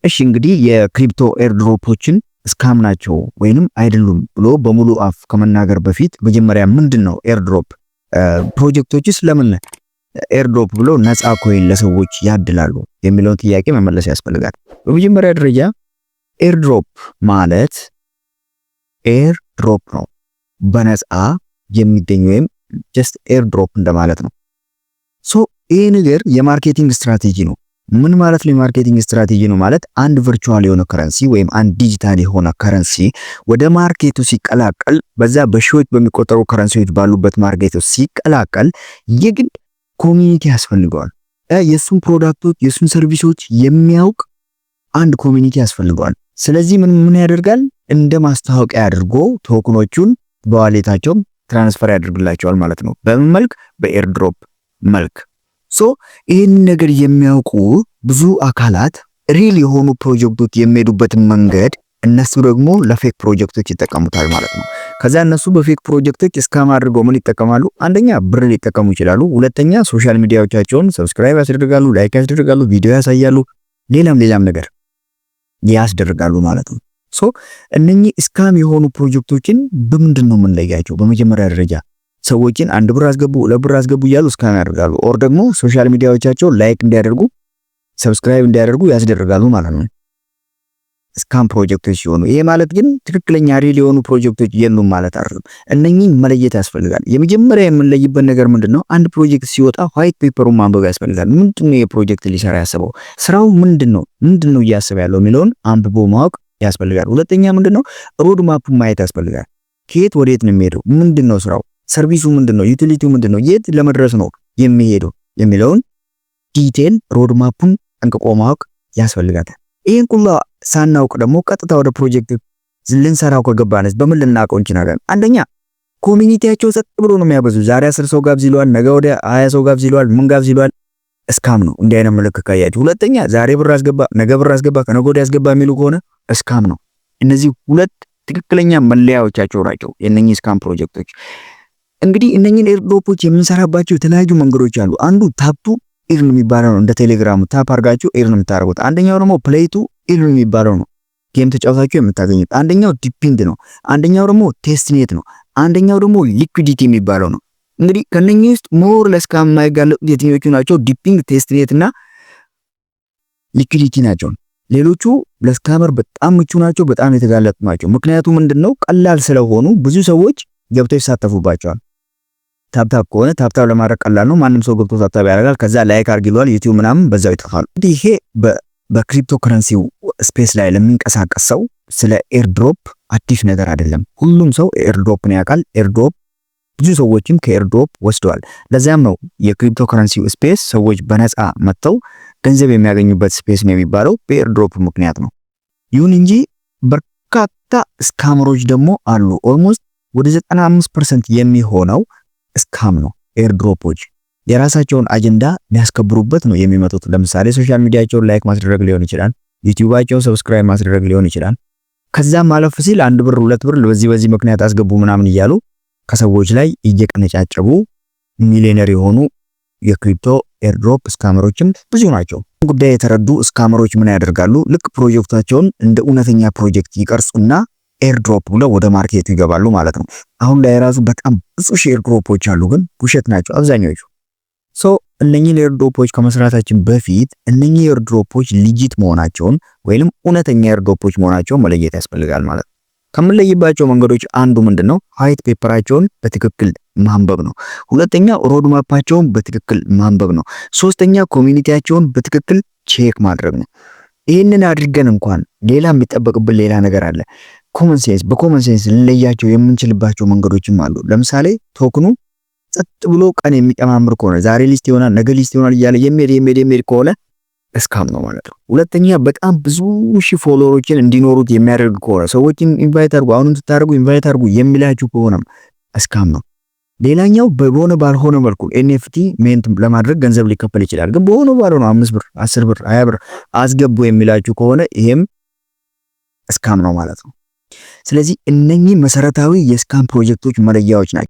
እሺ እንግዲህ የክሪፕቶ ኤርድሮፖችን ስካም ናቸው ወይንም አይደሉም ብሎ በሙሉ አፍ ከመናገር በፊት መጀመሪያ ምንድነው ኤርድሮፕ? ፕሮጀክቶችስ ለምን ኤርድሮፕ ብሎ ነፃ ኮይን ለሰዎች ያድላሉ የሚለውን ጥያቄ መመለስ ያስፈልጋል። በመጀመሪያ ደረጃ ኤርድሮፕ ማለት ኤርድሮፕ ነው፣ በነፃ የሚገኝ ወይም ጀስት ኤርድሮፕ እንደማለት ነው። ሶ ይሄ ነገር የማርኬቲንግ ስትራቴጂ ነው። ምን ማለት ነው? የማርኬቲንግ ስትራቴጂ ነው ማለት አንድ ቨርቹዋል የሆነ ከረንሲ ወይም አንድ ዲጂታል የሆነ ከረንሲ ወደ ማርኬቱ ሲቀላቀል፣ በዛ በሺዎች በሚቆጠሩ ከረንሲዎች ባሉበት ማርኬቱ ሲቀላቀል የግድ ኮሚኒቲ ያስፈልገዋል። የሱን ፕሮዳክቶች የሱን ሰርቪሶች የሚያውቅ አንድ ኮሚኒቲ ያስፈልገዋል። ስለዚህ ምን ያደርጋል? እንደ ማስታወቂያ አድርጎ ቶክኖቹን በዋሌታቸው ትራንስፈር ያደርግላቸዋል ማለት ነው። በምን መልክ? በኤርድሮፕ መልክ። ሶ ይህን ነገር የሚያውቁ ብዙ አካላት ሪል የሆኑ ፕሮጀክቶች የሚሄዱበትን መንገድ እነሱ ደግሞ ለፌክ ፕሮጀክቶች ይጠቀሙታል ማለት ነው። ከዛ እነሱ በፌክ ፕሮጀክቶች እስካም አድርገው ምን ይጠቀማሉ? አንደኛ ብር ሊጠቀሙ ይችላሉ። ሁለተኛ ሶሻል ሚዲያዎቻቸውን ሰብስክራይብ ያስደርጋሉ፣ ላይክ ያስደርጋሉ፣ ቪዲዮ ያሳያሉ፣ ሌላም ነገር ያስደርጋሉ ማለት ነው። ሶ እነኚህ እስካም የሆኑ ፕሮጀክቶችን በምንድን ነው የምንለያቸው? በመጀመሪያ ደረጃ ሰዎችን አንድ ብር አስገቡ ለብር አስገቡ እያሉ እስካም ያደርጋሉ። ኦር ደግሞ ሶሻል ሚዲያዎቻቸው ላይክ እንዲያደርጉ ሰብስክራይብ እንዲያደርጉ ያስደርጋሉ ማለት ነው እስካም ፕሮጀክቶች ሲሆኑ። ይሄ ማለት ግን ትክክለኛ ሪል የሆኑ ፕሮጀክቶች የሉም ማለት አይደለም። እነኚህን መለየት ያስፈልጋል። የመጀመሪያ የምንለይበት ነገር ምንድነው? አንድ ፕሮጀክት ሲወጣ ዋይት ፔፐሩን ማንበብ ያስፈልጋል። ምንድነው የፕሮጀክት ሊሰራ ያሰበው? ስራው ምንድነው እያሰበ ያለው የሚለውን አንብቦ ማወቅ ያስፈልጋል። ሁለተኛ ምንድነው? ሮድ ማፑን ማየት ያስፈልጋል። ከየት ወዴት ነው የሚሄደው? ምንድነው ስራው? ሰርቪሱ ምንድነው? ዩቲሊቲው ምንድነው? የት ለመድረስ ነው የሚሄደው የሚለውን ዲቴል ሮድ ማፑን ጠንቅቆ ማወቅ ያስፈልጋል። ይሄን ሁሉ ሳናውቅ ደግሞ ቀጥታ ወደ ፕሮጀክት ልንሰራው ከገባንስ በምን ልናውቀው እንችላለን? አንደኛ ኮሚኒቲያቸው ጸጥ ብሎ ነው የሚያበዙ። ዛሬ 10 ሰው ጋብዝ ይሏል፣ ነገ ወደ 20 ሰው ጋብዝ ይሏል፣ ምን ጋብዝ ይሏል። እስካም ነው እንዲህ አይነት ምልክት ካያችሁ። ሁለተኛ ዛሬ ብር አስገባ፣ ነገ ብር አስገባ፣ ከነገ ወዲያ አስገባ የሚሉ ከሆነ እስካም ነው። እነዚህ ሁለት ትክክለኛ መለያዎቻቸው ናቸው የነኚህ እስካም ፕሮጀክቶች። እንግዲህ እነኚህን ኤርድሮፖች የምንሰራባቸው የተለያዩ መንገዶች አሉ። አንዱ ታፕቱ ኢርን የሚባለው ነው። እንደ ቴሌግራም ታፕ አድርጋችሁ ኢርን የምታደርጉት። አንደኛው ደግሞ ፕሌይቱ ኢርን የሚባለው ነው፣ ጌም ተጫውታችሁ የምታገኙት። አንደኛው ዲፒንግ ነው። አንደኛው ደግሞ ቴስትኔት ነው። አንደኛው ደግሞ ሊኩዊዲቲ የሚባለው ነው። እንግዲህ ከነኚህ ውስጥ ሞር ለስካም የማይጋለጡት የትኞቹ ናቸው? ዲፒንግ፣ ቴስትኔት እና ሊኩዊዲቲ ናቸው። ሌሎቹ ለስካመር በጣም ምቹ ናቸው፣ በጣም የተጋለጡ ናቸው። ምክንያቱም ምንድነው? ቀላል ስለሆኑ ብዙ ሰዎች ገብተው ይሳተፉባቸዋል። ታፕታፕ ከሆነ ታፕታፕ ለማድረግ ቀላል ነው። ማንም ሰው ገብቶ ታፕታፕ ያደርጋል። ከዛ ላይክ አድርግ ይሏል፣ ዩቲዩብ ምናምን በዛው ይጠፋሉ። ይሄ በክሪፕቶ ከረንሲው ስፔስ ላይ ለሚንቀሳቀስ ሰው ስለ ኤርድሮፕ አዲስ ነገር አይደለም። ሁሉም ሰው ኤርድሮፕን ያውቃል። ኤርድሮፕ ብዙ ሰዎችም ከኤርድሮፕ ወስደዋል። ለዛም ነው የክሪፕቶ ከረንሲው ስፔስ ሰዎች በነፃ መጥተው ገንዘብ የሚያገኙበት ስፔስ ነው የሚባለው በኤርድሮፕ ምክንያት ነው። ይሁን እንጂ በርካታ ስካመሮች ደግሞ አሉ። ኦልሞስት ወደ 95% የሚሆነው ስካም ነው። ኤርድሮፖች የራሳቸውን አጀንዳ የሚያስከብሩበት ነው የሚመጡት። ለምሳሌ ሶሻል ሚዲያቸውን ላይክ ማስደረግ ሊሆን ይችላል፣ ዩቲዩባቸውን ሰብስክራይብ ማስደረግ ሊሆን ይችላል። ከዛም ማለፍ ሲል 1 ብር 2 ብር በዚህ ምክንያት አስገቡ ምናምን እያሉ ከሰዎች ላይ እየቀነጫጨቡ ሚሊዮነር የሆኑ የክሪፕቶ ኤርድሮፕ ስካመሮችም ብዙ ናቸው። ጉዳይ የተረዱ ስካመሮች ምን ያደርጋሉ? ልክ ፕሮጀክታቸውን እንደ እውነተኛ ፕሮጀክት ይቀርጹና ኤርድሮፕ ብለው ወደ ማርኬቱ ይገባሉ ማለት ነው። አሁን ላይ ራሱ በጣም ብዙ ኤርድሮፖች አሉ፣ ግን ውሸት ናቸው አብዛኞቹ። ሶ እነኚህ ኤርድሮፖች ከመስራታችን በፊት እነኚህ ኤርድሮፖች ሊጂት መሆናቸውን ወይንም እውነተኛ ኤርድሮፖች መሆናቸውን መለየት ያስፈልጋል ማለት ነው። ከምንለይባቸው መንገዶች አንዱ ምንድነው? ዋይት ፔፐራቸውን በትክክል ማንበብ ነው። ሁለተኛ ሮድ ማፓቸውን በትክክል ማንበብ ነው። ሶስተኛ ኮሚኒቲያቸውን በትክክል ቼክ ማድረግ ነው። ይህንን አድርገን እንኳን ሌላ የሚጠበቅብን ሌላ ነገር አለ። በኮመን ሴንስ ልንለያቸው የምንችልባቸው መንገዶችም አሉ። ለምሳሌ ቶክኑ ጸጥ ብሎ ቀን የሚጨማምር ከሆነ ዛሬ ሊስት ይሆናል ነገ ሊስት ይሆናል እያለ የሚሄድ ከሆነ እስካም ነው ማለት ነው። ሁለተኛ በጣም ብዙ ሺህ ፎሎወሮችን እንዲኖሩት የሚያደርግ ከሆነ ሰዎችን ኢንቫይት አድርጉ፣ አሁንም ስታደርጉ ኢንቫይት አድርጉ የሚላችሁ ከሆነም እስካም ነው። ሌላኛው በሆነ ባልሆነ መልኩ ኤንኤፍቲ ሜንት ለማድረግ ገንዘብ ሊከፈል ይችላል። ግን በሆነ ባልሆነ 5 ብር 10 ብር 20 ብር አስገቡ የሚላችሁ ከሆነ ይሄም እስካም ነው ማለት ነው። ስለዚህ እነኚህ መሰረታዊ የስካም ፕሮጀክቶች መለያዎች ናቸው።